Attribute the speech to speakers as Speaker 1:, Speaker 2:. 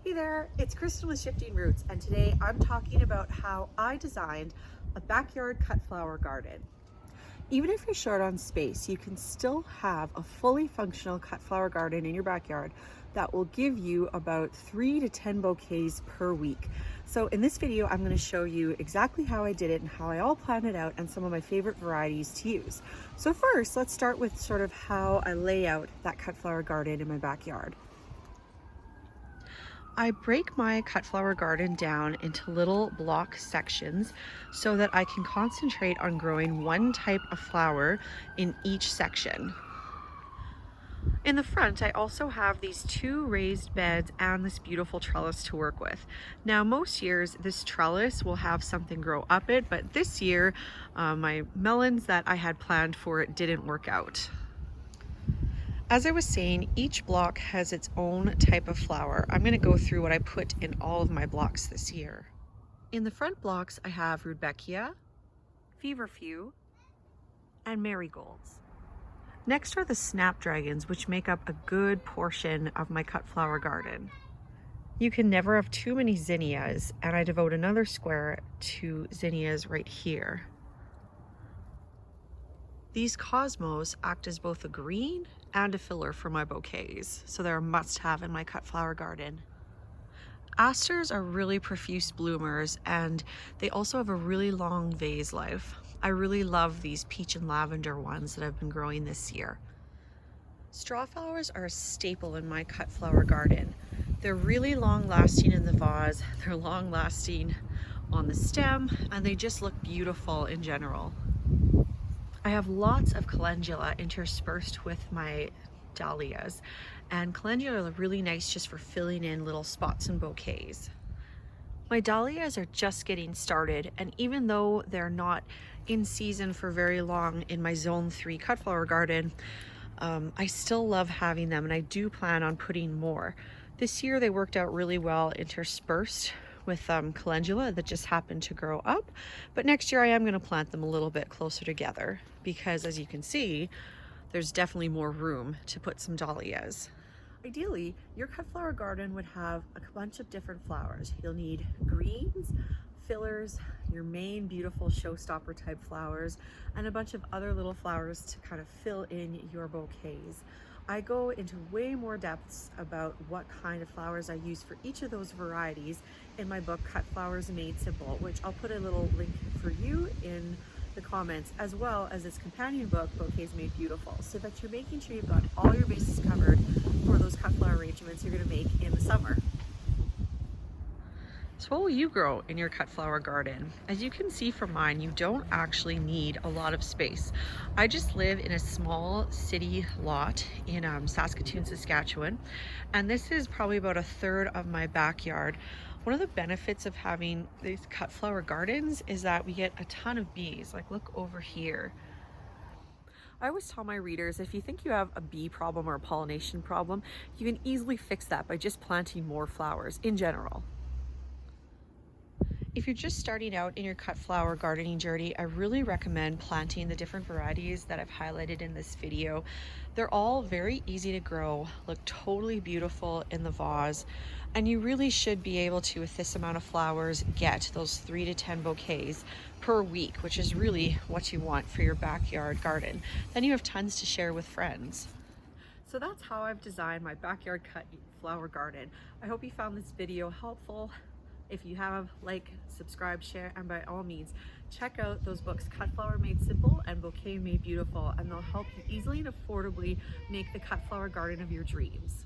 Speaker 1: Hey there, it's Kristen with Shifting Roots, and today I'm talking about how I designed a backyard cut flower garden. Even if you're short on space, you can still have a fully functional cut flower garden in your backyard that will give you about 3 to 10 bouquets per week. So in this video, I'm going to show you exactly how I did it and how I all planned it out and some of my favorite varieties to use. So first, let's start with sort of how I lay out that cut flower garden in my backyard. I break my cut flower garden down into little block sections so that I can concentrate on growing one type of flower in each section. In the front, I also have these 2 raised beds and this beautiful trellis to work with. Now, most years this trellis will have something grow up it, but this year my melons that I had planned for it didn't work out. As I was saying, each block has its own type of flower. I'm going to go through what I put in all of my blocks this year. In the front blocks, I have rudbeckia, feverfew, and marigolds. Next are the snapdragons, which make up a good portion of my cut flower garden. You can never have too many zinnias, and I devote another square to zinnias right here. These cosmos act as both a green and a filler for my bouquets, so they're a must-have in my cut flower garden. Asters are really profuse bloomers, and they also have a really long vase life. I really love these peach and lavender ones that I've been growing this year. Straw flowers are a staple in my cut flower garden. They're really long-lasting in the vase, they're long-lasting on the stem, and they just look beautiful in general. I have lots of calendula interspersed with my dahlias, and calendula are really nice just for filling in little spots and bouquets. My dahlias are just getting started, and even though they're not in season for very long in my zone 3 cut flower garden, I still love having them, and I do plan on putting more. This year they worked out really well interspersed with calendula that just happened to grow up, but next year I am going to plant them a little bit closer together because, as you can see, there's definitely more room to put some dahlias. Ideally, your cut flower garden would have a bunch of different flowers. You'll need greens, fillers, your main beautiful showstopper type flowers, and a bunch of other little flowers to kind of fill in your bouquets. I go into way more depths about what kind of flowers I use for each of those varieties in my book, Cut Flowers Made Simple, which I'll put a little link for you in the comments, as well as its companion book, Bouquets Made Beautiful, so that you're making sure you've got all your bases covered for those cut flower arrangements you're going to make in the summer. So what will you grow in your cut flower garden? As you can see from mine, you don't actually need a lot of space. I just live in a small city lot in Saskatoon, Saskatchewan, and this is probably about 1/3 of my backyard. One of the benefits of having these cut flower gardens is that we get a ton of bees. Like, look over here. I always tell my readers, if you think you have a bee problem or a pollination problem, you can easily fix that by just planting more flowers in general. If you're just starting out in your cut flower gardening journey, I really recommend planting the different varieties that I've highlighted in this video. They're all very easy to grow, look totally beautiful in the vase, and you really should be able to, with this amount of flowers, get those 3 to 10 bouquets per week, which is really what you want for your backyard garden. Then you have tons to share with friends. So that's how I've designed my backyard cut flower garden. I hope you found this video helpful. If you have, like, subscribe, share, and by all means, check out those books, Cut Flower Made Simple and Bouquet Made Beautiful, and they'll help you easily and affordably make the cut flower garden of your dreams.